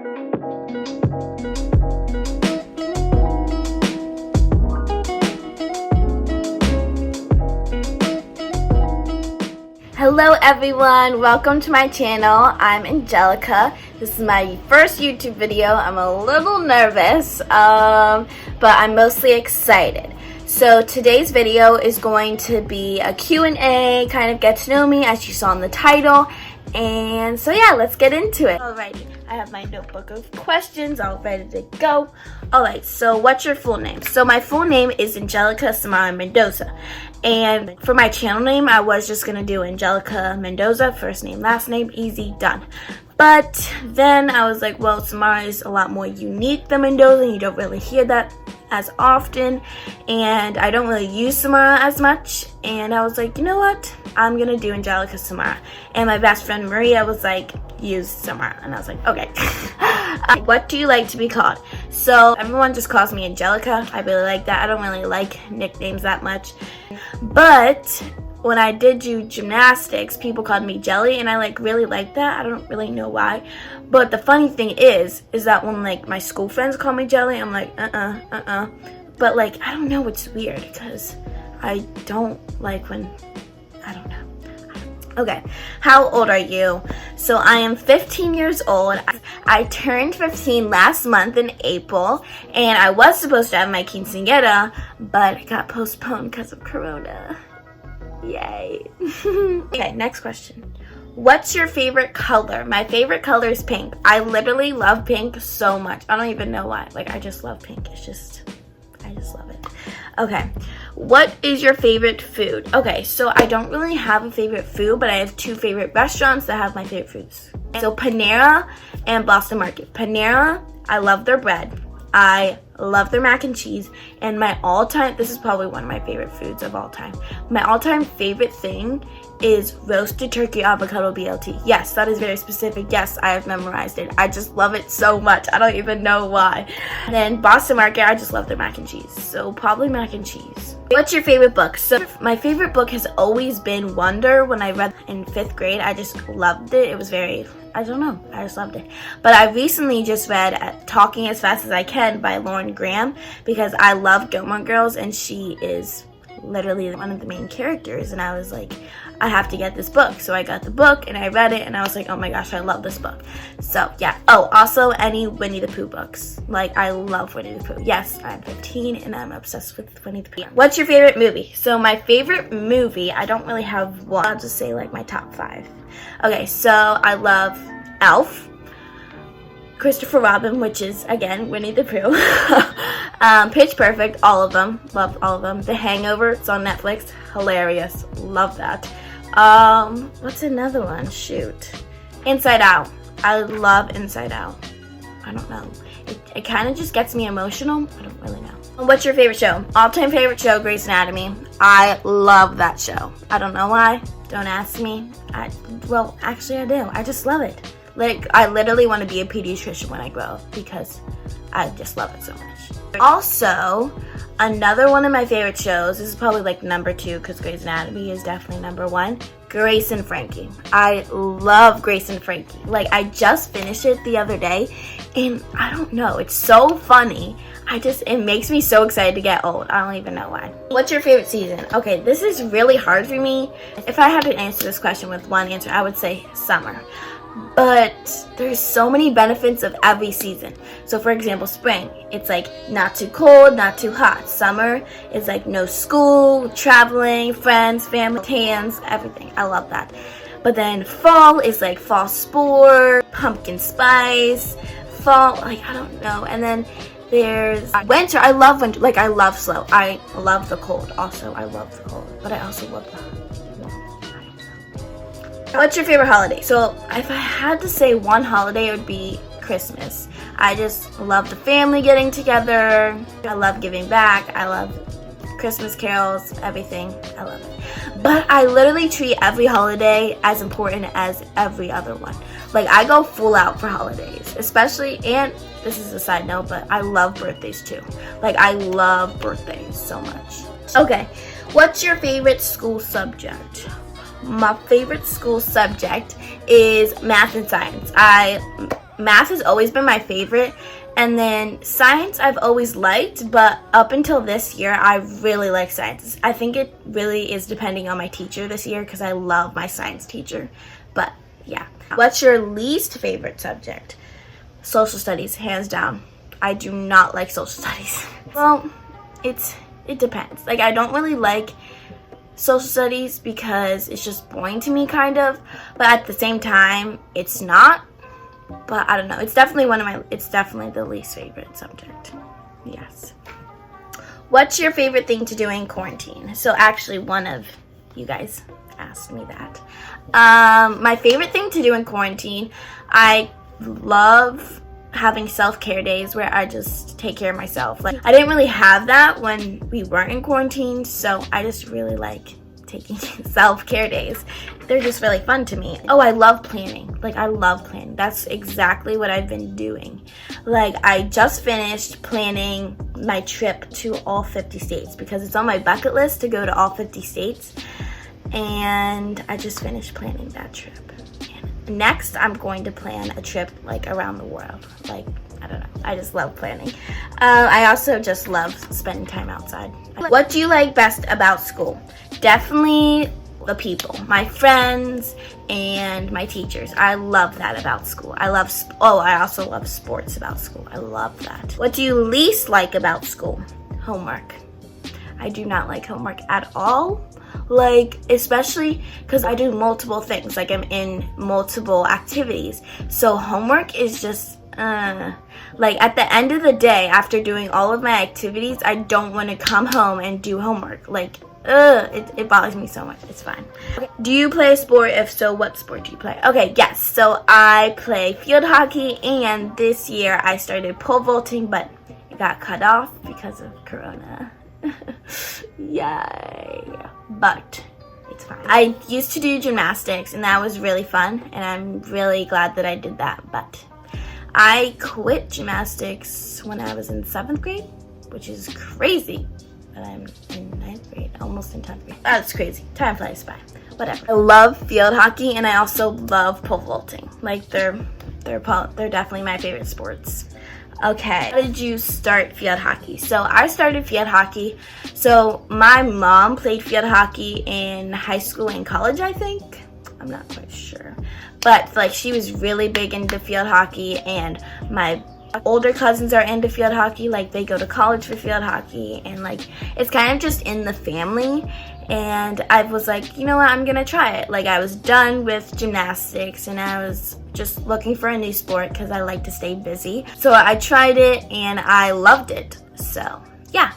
Hello everyone, welcome to my channel. I'm Angelica. This is my first YouTube video. I'm a little nervous, but I'm mostly excited. So today's video is going to be a Q&A, kind of get to know me as you saw in the title. And so yeah, let's get into it. Alrighty, I have my notebook of questions all ready to go. Alright, so what's your full name? So my full name is Angelica Samara Mendoza. And for my channel name, I was just going to do Angelica Mendoza, first name, last name, easy, done. But then I was like, well, Samara is a lot more unique than Mendoza, and you don't really hear that as often, and I don't really use Samara as much, and I was like, you know what, I'm gonna do Angelica Samara. And my best friend Maria was like, use Samara, and I was like, okay. What do you like to be called? So everyone just calls me Angelica. I really like that. I don't really like nicknames that much, but when I did do gymnastics, people called me Jelly, and I really like that. I don't really know why. But the funny thing is that when my school friends call me Jelly, I'm like, But I don't know, it's weird because I don't like when, I don't know. Okay, how old are you? So I am 15 years old. I turned 15 last month in April, and I was supposed to have my quinceañera, but it got postponed because of Corona. Yay. Okay, next question. What's your favorite color? My favorite color is pink. I literally love pink so much. I don't even know why. I just love pink. I just love it. Okay, what is your favorite food? Okay, so I don't really have a favorite food, but I have two favorite restaurants that have my favorite foods. So Panera and Boston Market. Panera, I love their bread. I love their mac and cheese, and my all-time, this is probably one of my favorite foods of all time. My all-time favorite thing is roasted turkey avocado BLT. Yes, that is very specific. Yes, I have memorized it. I just love it so much. I don't even know why. And then Boston Market, I just love their mac and cheese. So probably mac and cheese. What's your favorite book? So my favorite book has always been Wonder. When I read in 5th grade, I just loved it. It was very, I don't know, I just loved it. But I recently just read Talking as Fast as I Can by Lauren Graham, because I love Gilmore Girls, and she is literally one of the main characters, and I was like, I have to get this book. So I got the book and I read it, and I was like, oh my gosh, I love this book. So yeah. Oh, also any Winnie the Pooh books. I love Winnie the Pooh. Yes, I'm 15 and I'm obsessed with Winnie the Pooh. What's your favorite movie? So my favorite movie, I don't really have one. I'll just say my top 5. Okay, so I love Elf, Christopher Robin, which is, again, Winnie the Pooh. Pitch Perfect, all of them. Love all of them. The Hangover, it's on Netflix. Hilarious. Love that. What's another one? Shoot. Inside Out. I love Inside Out. I don't know. It kind of just gets me emotional. I don't really know. What's your favorite show? All-time favorite show, Grey's Anatomy. I love that show. I don't know why. Don't ask me. Well, actually I do. I just love it. I literally want to be a pediatrician when I grow up because I just love it so much. Also, another one of my favorite shows, this is probably number 2 because Grey's Anatomy is definitely number 1, Grace and Frankie. I love Grace and Frankie. I just finished it the other day, and I don't know, it's so funny. It makes me so excited to get old. I don't even know why. What's your favorite season? Okay, this is really hard for me. If I had to answer this question with one answer, I would say summer. But there's so many benefits of every season. So for example, spring, it's not too cold, not too hot. Summer is no school, traveling, friends, family, tans, everything. I love that. But then fall is fall sport, pumpkin spice, fall, I don't know. And then there's winter. I love winter. I love snow. I love the cold. Also, I love the cold. But I also love the hot. What's your favorite holiday? So if I had to say one holiday, it would be Christmas. I just love the family getting together. I love giving back. I love Christmas carols, everything. I love it. But I literally treat every holiday as important as every other one. I go full out for holidays, especially, and this is a side note, but I love birthdays too. I love birthdays so much. Okay, what's your favorite school subject? My favorite school subject is math and science. math has always been my favorite, and then science I've always liked, but up until this year I really like science. I think it really is depending on my teacher this year because I love my science teacher. But yeah. What's your least favorite subject? Social studies, hands down. I do not like social studies. Well, it depends. Like, I don't really like social studies because it's just boring to me, kind of, but at the same time it's not. But I don't know, it's definitely the least favorite subject. Yes. What's your favorite thing to do in quarantine? So actually one of you guys asked me that. My favorite thing to do in quarantine, I love having self-care days where I just take care of myself. Like, I didn't really have that when we weren't in quarantine, so I just really like taking self-care days. They're just really fun to me. Oh, I love planning. Like, I love planning. That's exactly what I've been doing. Like, I just finished planning my trip to all 50 states because it's on my bucket list to go to all 50 states, and I just finished planning that trip. Next, I'm going to plan a trip like around the world. Like, I don't know, I just love planning. I also just love spending time outside. What do you like best about school? Definitely the people, my friends and my teachers. I love that about school. I also love sports about school. I love that. What do you least like about school? Homework. I do not like homework at all. Like, especially because I do multiple things. Like, I'm in multiple activities. So homework is just, like, at the end of the day, after doing all of my activities, I don't want to come home and do homework. Like, it bothers me so much. It's fine. Okay. Do you play a sport? If so, what sport do you play? Okay, yes. So I play field hockey, and this year I started pole vaulting, but it got cut off because of Corona. Yay. But it's fine. I used to do gymnastics, and that was really fun, and I'm really glad that I did that. But I quit gymnastics when I was in 7th grade, which is crazy. But I'm in 9th grade, almost in 10th grade. That's crazy. Time flies by. Whatever. I love field hockey, and I also love pole vaulting. Like, they're definitely my favorite sports. Okay, how did you start field hockey? So I started field hockey. So my mom played field hockey in high school and college, I think. I'm not quite sure. But like, she was really big into field hockey, and my older cousins are into field hockey. Like, they go to college for field hockey, and like, it's kind of just in the family. And I was like, you know what, I'm gonna try it. Like, I was done with gymnastics, and I was just looking for a new sport because I like to stay busy. So I tried it, and I loved it. So yeah.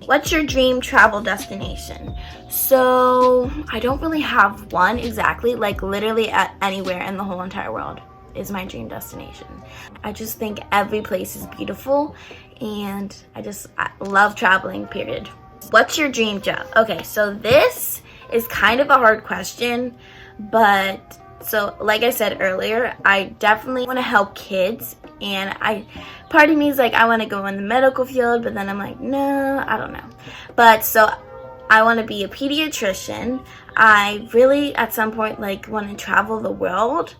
What's your dream travel destination? So I don't really have one exactly. Like, literally anywhere in the whole entire world is my dream destination. I just think every place is beautiful, and I love traveling, period. What's your dream job? Okay, so this is kind of a hard question, but so like I said earlier, I definitely want to help kids, and part of me is like, I want to go in the medical field, but then I'm like, no, I don't know. But so I want to be a pediatrician. I really at some point like want to travel the world,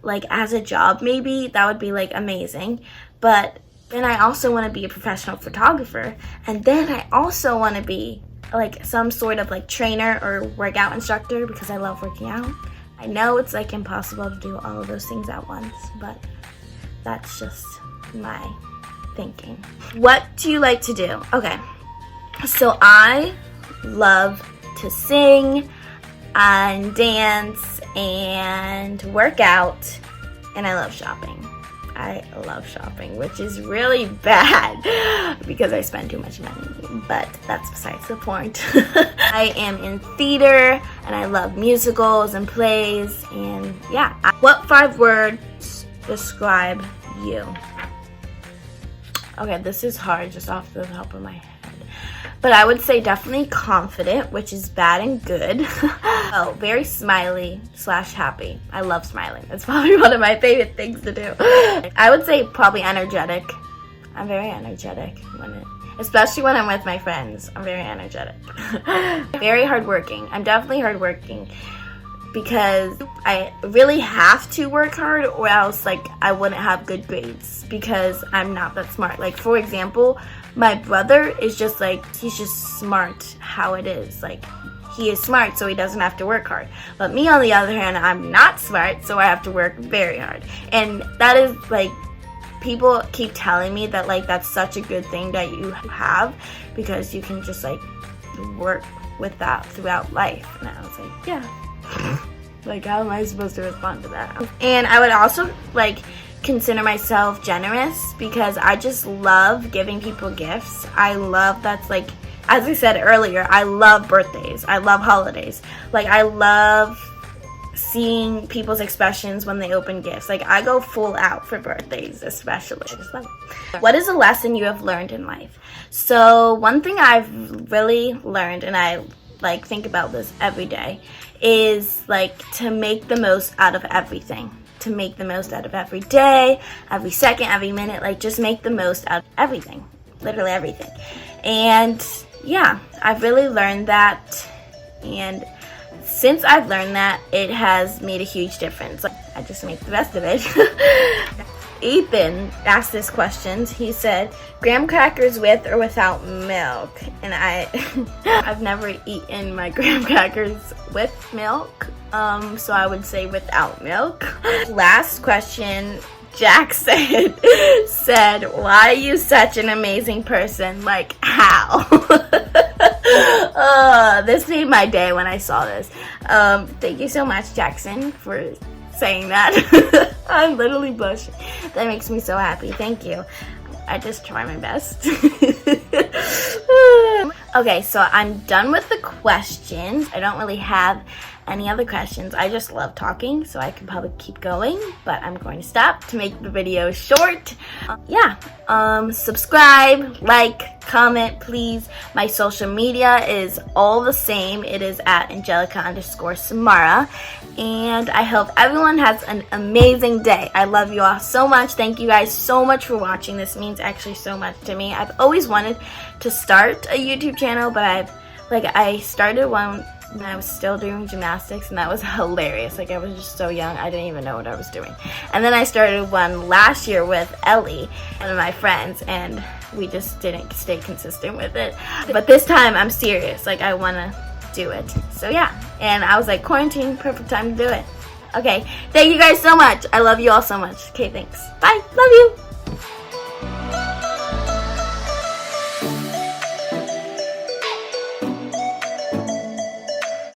like as a job. Maybe that would be like amazing. But then I also want to be a professional photographer, and then I also want to be like some sort of like trainer or workout instructor because I love working out. I know it's like impossible to do all of those things at once, but that's just my thinking. What do you like to do? Okay, so I love to sing and dance and work out, and I love shopping. I love shopping, which is really bad because I spend too much money, but that's besides the point. I am in theater, and I love musicals and plays, and yeah. What 5 words describe you? Okay, this is hard just off the top of my head. But I would say definitely confident, which is bad and good. Oh, very smiley / happy. I love smiling. That's probably one of my favorite things to do. I would say probably energetic. I'm very energetic, especially when I'm with my friends. I'm very energetic. Very hardworking. I'm definitely hardworking. because I really have to work hard, or else like I wouldn't have good grades because I'm not that smart. Like, for example, my brother is just like, he's just smart how it is. Like, he is smart, so he doesn't have to work hard. But me, on the other hand, I'm not smart, so I have to work very hard. And that is like, people keep telling me that like that's such a good thing that you have, because you can just like work with that throughout life. And I was like, yeah. Like, how am I supposed to respond to that? And I would also like consider myself generous, because I just love giving people gifts. I love, that's like, as I said earlier, I love birthdays. I love holidays. Like, I love seeing people's expressions when they open gifts. Like, I go full out for birthdays, especially. I just love it. What is a lesson you have learned in life? So one thing I've really learned, and I like think about this every day, is like to make the most out of everything. To make the most out of every day, every second, every minute. Like, just make the most out of everything. Literally everything. And yeah, I've really learned that, and since I've learned that, it has made a huge difference. Like, I just make the best of it. Ethan asked this question. He said, graham crackers with or without milk? And I've never eaten my graham crackers with milk, so I would say without milk. Last question, Jackson said, why are you such an amazing person? Like, how? This made my day when I saw this. Thank you so much, Jackson, for saying that. I'm literally blushing. That makes me so happy. Thank you. I just try my best. Okay, so I'm done with the questions. I don't really have any other questions. I just love talking, so I could probably keep going, but I'm going to stop to make the video short. Subscribe, like, comment, please. My social media is all the same. It is at Angelica_Samara. And I hope everyone has an amazing day. I love you all so much. Thank you guys so much for watching. This means actually so much to me. I've always wanted to start a YouTube channel, but I started one when I was still doing gymnastics, and that was hilarious. Like, I was just so young, I didn't even know what I was doing. And then I started one last year with Ellie, one of my friends, and we just didn't stay consistent with it. But this time, I'm serious. Like, I want to do it. So yeah, and I was like, quarantine, perfect time to do it. Okay, thank you guys so much. I love you all so much. Okay, thanks. Bye. Love you.